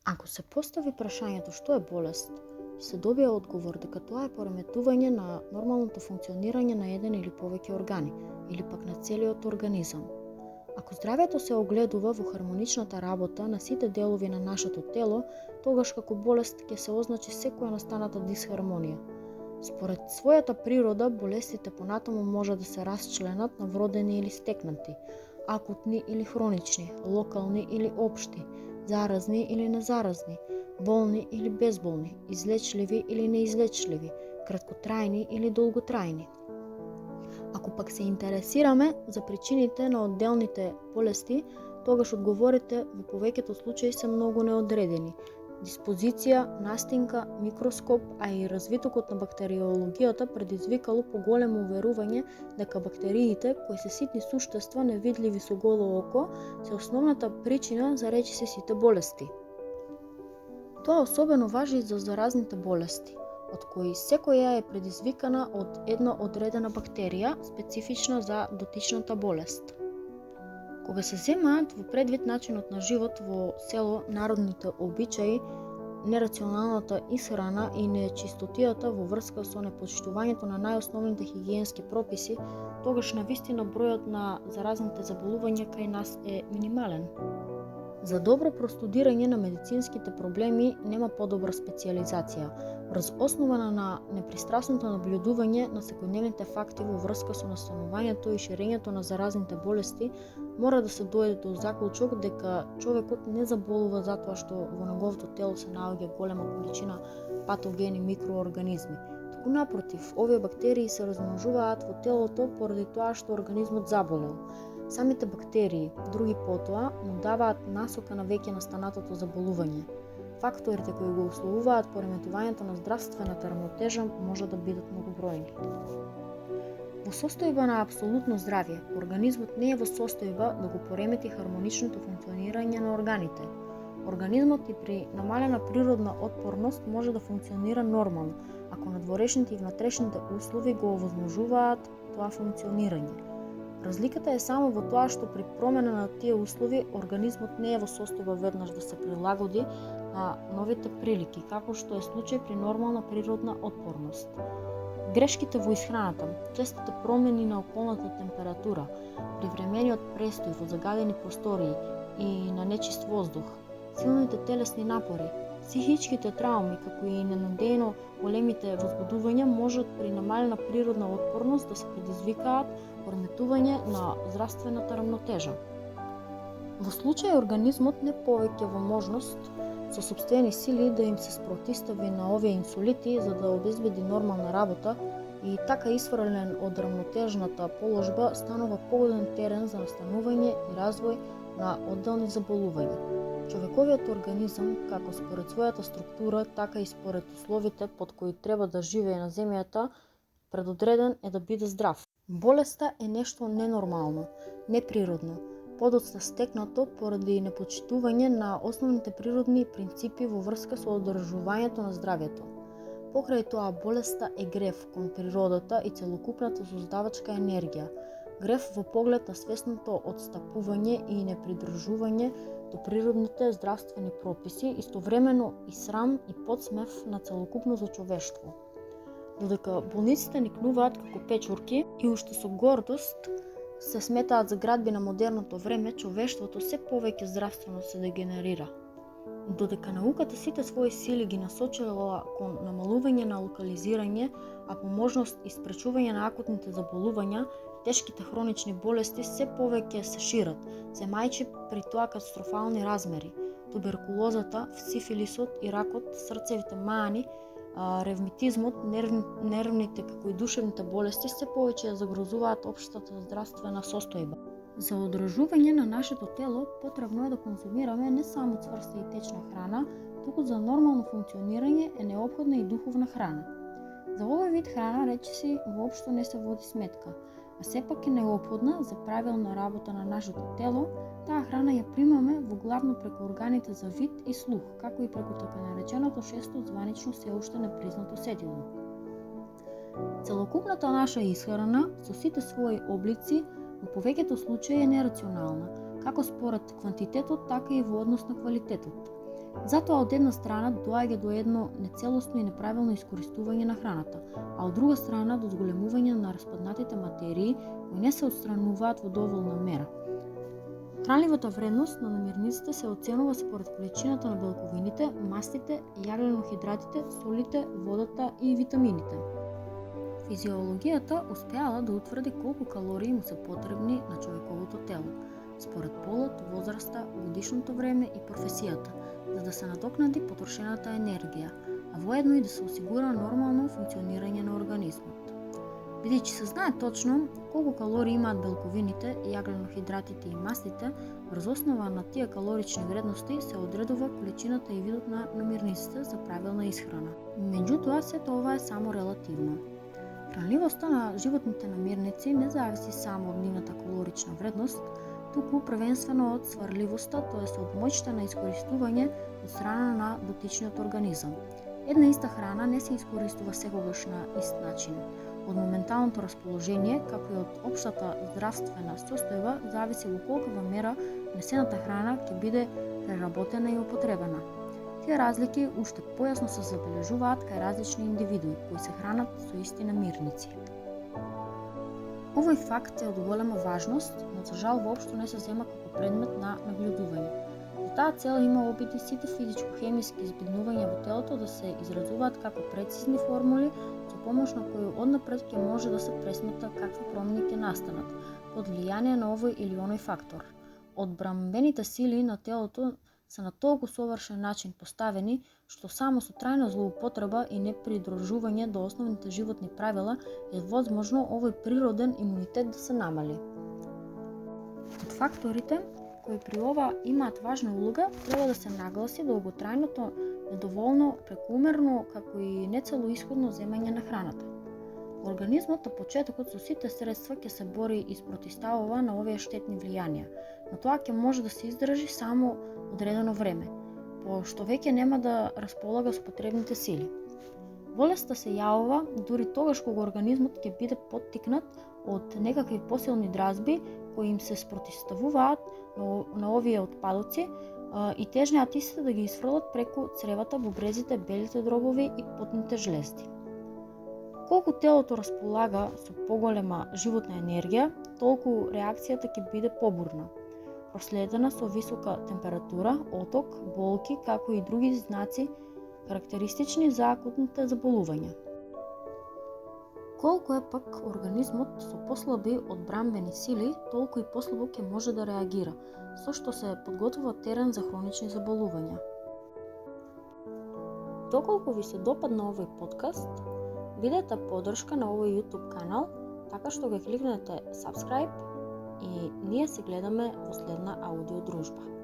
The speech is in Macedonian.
Ако се постави прашањето што е болест, се добија одговор дека тоа е пореметување на нормалното функционирање на еден или повеќе органи, или пак на целиот организам. Ако здравјето се огледува во хармоничната работа на сите делови на нашето тело, тогаш како болест ќе се означи секоја настаната дисхармонија. Според својата природа, болестите понатаму може да се расчленат на вродени или стекнати, акутни или хронични, локални или општи, заразни или незаразни, болни или безболни, излечливи или неизлечливи, краткотрајни или долготрајни. Ако пак се интересираме за причините на одделните болести, тогаш одговорите во повеќето случаи се многу неодредени. Диспозиција, настинка, микроскоп, а и развитокот на бактериологијата предизвикало поголемо уверување дека бактериите, кои се ситни суштества невидливи со голо око, се основната причина за речиси сите болести. Тоа особено важи за заразните болести, од кои секоја е предизвикана од една одредена бактерија, специфична за дотичната болест. Кога се земаат во предвид начинот на живот во село, народните обичаи, нерационалната исхрана и нечистотијата во врска со непочитувањето на најосновните хигиенски прописи, тогаш навистина бројот на заразните заболувања кај нас е минимален. За добро простудирање на медицинските проблеми нема подобра специјализација, врз основана на непристрасното наблюдување на секојдневните факти во врска со настанувањето и ширењето на заразните болести, мора да се дојде до заклучок дека човекот не заболува затоа што во неговото тело се наоѓа голема количина патогени микроорганизми. Туку напротив, овие бактерии се размножуваат во телото поради тоа што организмот заболел. Самите бактерии, други потоа, му даваат насока на веќе настанатото заболување. Факторите кои го условуваат пореметувањето на здравствената рамнотежа може да бидат многобројни. Во состојба на апсолутно здравје, организмот не е во состојба да го поремети хармоничното функционирање на органите. Организмот и при намалена природна отпорност може да функционира нормално, ако надворешните и внатрешните услови го овозможуваат тоа функционирање. Разликата е само во тоа што при промена на тие услови организмот не е во состојба веднаш да се прилагоди на новите прилики, како што е случај при нормална природна отпорност. Грешките во исхраната, честите промени на околната температура, привремениот престој во загадени простории и на нечист воздух, силните телесни напори, психичките трауми, како и ненадејно големите возбудувања можат при намалена природна отпорност да се предизвикаат пореметување на здравствената рамнотежа. Во случај организмот не повеќе во можност со сопствени сили да им се спротистави на овие инсулити за да обезбеди нормална работа и така исфрлен од рамнотежната положба станува погоден терен за настанување и развој на одделни заболувања. Човековиот организам, како според својата структура, така и според условите под кои треба да живее на земјата, предодреден е да биде здрав. Болеста е нешто ненормално, неприродно, подоцна стекнато поради непочитување на основните природни принципи во врска со одржувањето на здравјето. Покрај тоа, болеста е грев кон природата и целокупната создавачка енергија, грев во поглед на свесното отстапување и непридржување до природните здравствени прописи, истовремено и срам и подсмев на целокупното човештво. Додека болниците никнуваат како печурки и уште со гордост се сметаат за градби на модерното време, човештвото се повеќе здравствено се дегенерира. Додека науката сите своји сили ги насочила кон намалување на локализирање, а по можност и спречување на акутните заболувања, тешките хронични болести се повеќе се шират, земајќи при тоа катастрофални размери. Туберкулозата, сифилисот и ракот, срцевите маани, ревматизмот, нервните како и душевните болести се повеќе загрозуваат општата здравствена состојба. За одржување на нашето тело потребно е да конзумираме не само цврста и течна храна, туку за нормално функционирање е неопходна и духовна храна. За овој вид храна речиси воопшто не се води сметка, а сепак е неопходна за правилна работа на нашето тело. Таа храна ја примаме во главно преку органите за вид и слух, како и преку така нареченото шесто званично се уште непризнато сетило. Целокупната наша исхрана со сите своји облици во повеќето случаи е нерационална, како според квантитетот, така и во однос на квалитетот. Затоа од една страна доаѓа до едно нецелосно и неправилно искористување на храната, а од друга страна до зголемување на распаднатите материи кои не се отстрануваат во доволна мера. Хранливата вредност на намирниците се оценува според количината на белковините, мастите, јаглено-хидратите, солите, водата и витамините. Физиологијата успеала да утврди колку калории му се потребни на човековото тело, според полот, возраста, годишното време и професијата, за да се надокнади потрошената енергија, а воедно и да се осигура нормално функционирање на организмот. Бидејќи се знае точно колку калории имаат белковините, јаглено-хидратите и мастите, врз основа на тие калорични вредности се одредува количината и видот на намирниците за правилна исхрана. Меѓутоа, сето ова е само релативно. Хранливоста на животните намирници не зависи само од нивната калорична вредност, туку првенствено од сварливоста, т.е. од моќта на искористување од страна на дотичниот организам. Една иста храна не се искористува секогаш на ист начин. Од моменталното расположение, како и од општата здравствена состојба, зависи во колкава мера внесената храна ќе биде преработена и употребена. Тие разлики уште појасно се забележуваат кај различни индивидуи кои се хранат со исти намирници. Овој факт е од голема важност, но за жал воопшто не се зема како предмет на нагледување. За таа цел има опити сите физичко-хемиски збиднувања во телото да се изразуваат како прецизни формули со помош на кои однапред ќе може да се пресмета какви промени ќе настанат под влијание на овој или оној фактор. Одбрамбените сили на телото се на толку совршен начин поставени, што само со трајна злоупотреба и непридружување до основните животни правила е возможно овој природен имунитет да се намали. Од факторите кои при ова имаат важна улога, треба да се нагласи долготрајното, недоволно, прекумерно, како и нецелоисходно земање на храната. Организмот на почетокот со сите средства ќе се бори и спротиставува на овие штетни влијанија, но тоа ќе може да се издржи само одредено време, пошто веќе нема да располага со потребните сили. Болеста се јавува дури тогаш кога организмот ќе биде поттикнат од некакви посилни дразби кои им се спротиставуваат на овие отпадоци и тежнеат истите да ги изфрлат преку цревата, бубрезите, белите дробови и потните жлезди. Колку телото располага со поголема животна енергија, толку реакцијата ќе биде побурна, проследена со висока температура, оток, болки, како и други знаци карактеристични за акутните заболувања. Колку е пак организмот со послаби одбрамбени сили, толку и послабо ќе може да реагира, со што се подготвува терен за хронични заболувања. Доколку ви се допадна овој подкаст, бидете поддршка на овој YouTube канал, така што го кликнете subscribe и ние се гледаме во следна аудиодружба.